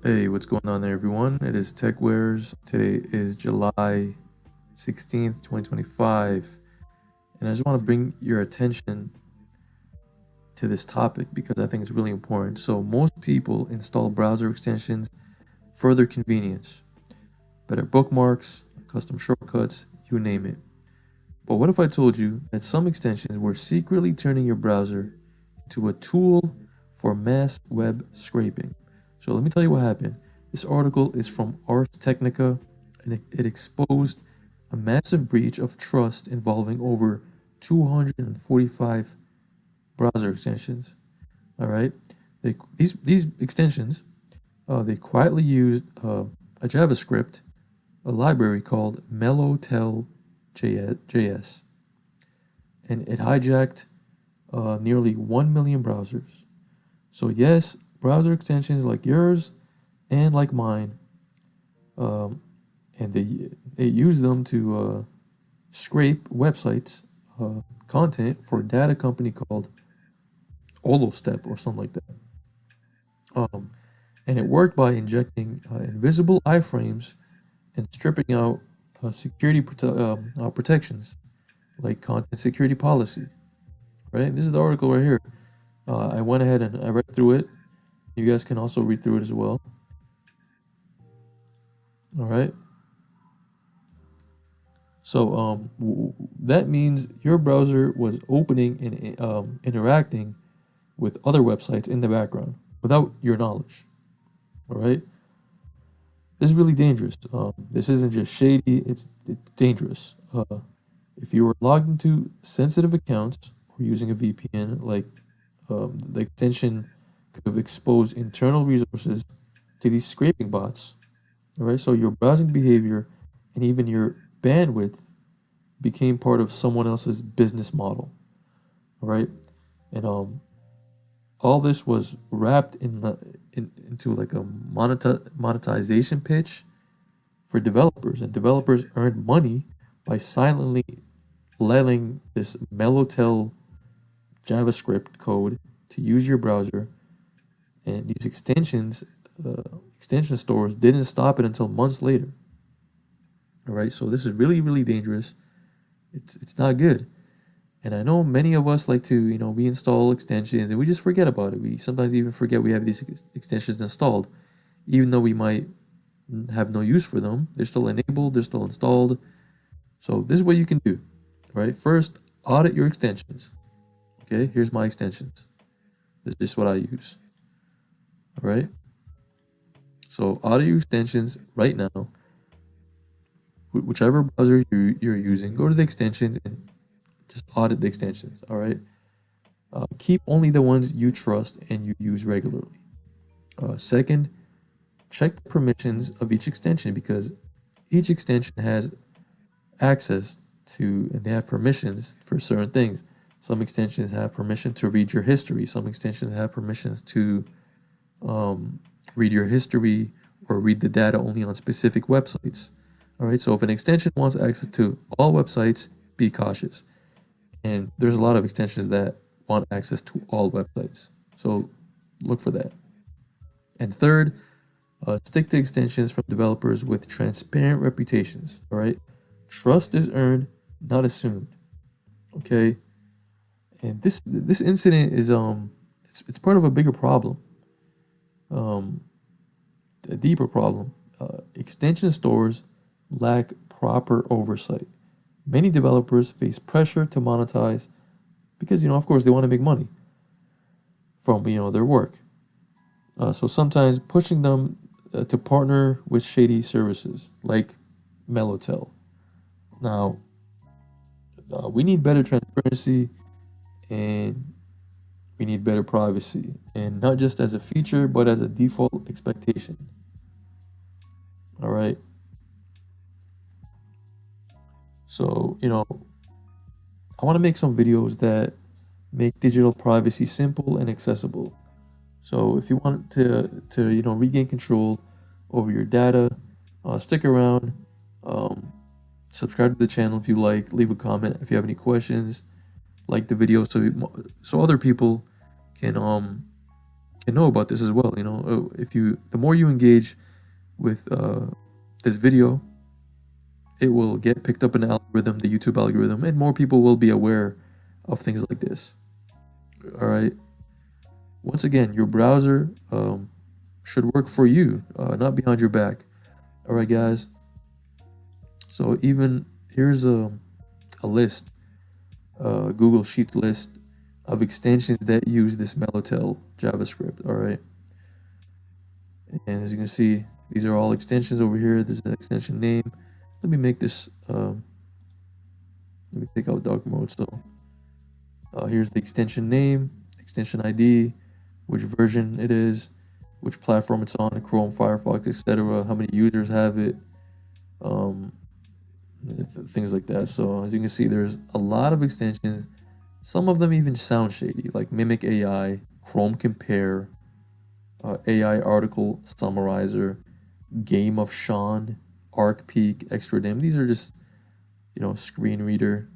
Hey, what's going on there, everyone? It is TechWares. Today is July 16th, 2025, and I just want to bring your attention to this topic because I think it's really important. So, most people install browser extensions for their convenience, better bookmarks, custom shortcuts, you name it. But what if I told you that some extensions were secretly turning your browser into a tool for mass web scraping? So let me tell you what happened. This article is from Ars Technica, and it exposed a massive breach of trust involving over 245 browser extensions. All right, these extensions they quietly used a JavaScript, a library called MellowTel-js, and it hijacked nearly 1 million browsers. So yes, browser extensions like yours and like mine, um, and they use them to scrape websites content for a data company called Olostep or something like that. Um, and it worked by injecting invisible iframes and stripping out protections like content security policy. Right? This is the article right here. I went ahead and I read through it. You guys can also read through it as well. All right. So that means your browser was opening and interacting with other websites in the background without your knowledge. All right. This is really dangerous. This isn't just shady. It's dangerous. If you were logged into sensitive accounts or using a VPN, like the extension could have exposed internal resources to these scraping bots. All right. So your browsing behavior and even your bandwidth became part of someone else's business model. All right. And all this was wrapped into like a monetization pitch for developers, and developers earned money by silently letting this MellowTel JavaScript code to use your browser, and these uh, extension stores didn't stop it until months later. All right, so this is really dangerous. It's not good. And I know many of us like to, we install extensions and we just forget about it. We sometimes even forget we have these extensions installed, even though we might have no use for them. They're still enabled, they're still installed. So this is what you can do, right? First, audit your extensions. Okay, here's my extensions. This is just what I use. All right. So audit your extensions right now. Whichever browser you're using, go to the extensions and just audit the extensions. All right. Keep only the ones you trust and you use regularly. Second, check the permissions of each extension because each extension has access to and they have permissions for certain things. Some extensions have permission to read your history. Some extensions have permissions to um, read your history or read the data only on specific websites. All right. So if an extension wants access to all websites, be cautious. And there's a lot of extensions that want access to all websites. So look for that. And third, stick to extensions from developers with transparent reputations. All right. Trust is earned, not assumed. Okay. And this incident is it's part of a bigger problem, um, a deeper problem. Extension stores lack proper oversight. Many developers face pressure to monetize because of course they want to make money from their work. So sometimes pushing them to partner with shady services like MellowTel. Now we need better transparency and we need better privacy, and not just as a feature, but as a default expectation. All right. So, I want to make some videos that make digital privacy simple and accessible. So, if you want to regain control over your data, stick around. Um, Subscribe to the channel if you like. Leave a comment if you have any questions. Like the video so other people can can know about this as well. If you the more you engage with this video, it will get picked up in the algorithm, the YouTube algorithm, and more people will be aware of things like this. All right. Once again, your browser should work for you, not behind your back. All right, guys. So even here's a list, Google Sheets list of extensions that use this MellowTel JavaScript. All right. And as you can see, these are all extensions over here. There's an extension name. Let me make this, let me take out dark mode. So here's the extension name, extension ID, which version it is, which platform it's on, Chrome, Firefox, etc. How many users have it, um, things like that. So as you can see, there's a lot of extensions. Some of them even sound shady, like Mimic AI, Chrome Compare, AI Article Summarizer, Game of Sean, Arc Peak, Extra Dim. These are just, screen reader.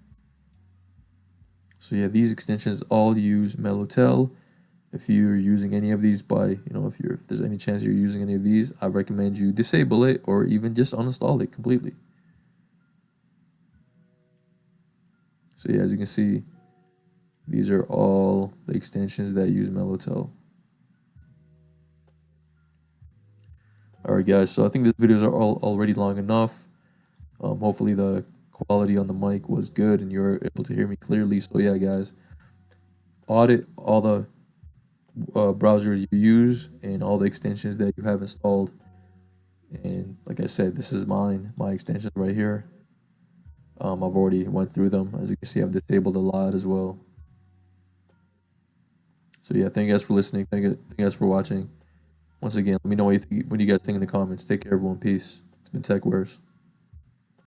So yeah, these extensions all use MellowTel. If you're using any of these if there's any chance you're using any of these, I recommend you disable it or even just uninstall it completely. So yeah, as you can see, these are all the extensions that use MellowTel. All right, guys. So I think these videos are all already long enough. Hopefully the quality on the mic was good and you're able to hear me clearly. So yeah, guys, audit all the browser you use and all the extensions that you have installed. And like I said, this is my extensions right here. I've already went through them. As you can see, I've disabled a lot as well. So yeah, thank you guys for listening. Thank you guys for watching. Once again, let me know what you guys think in the comments. Take care, everyone. Peace. It's been TechWares.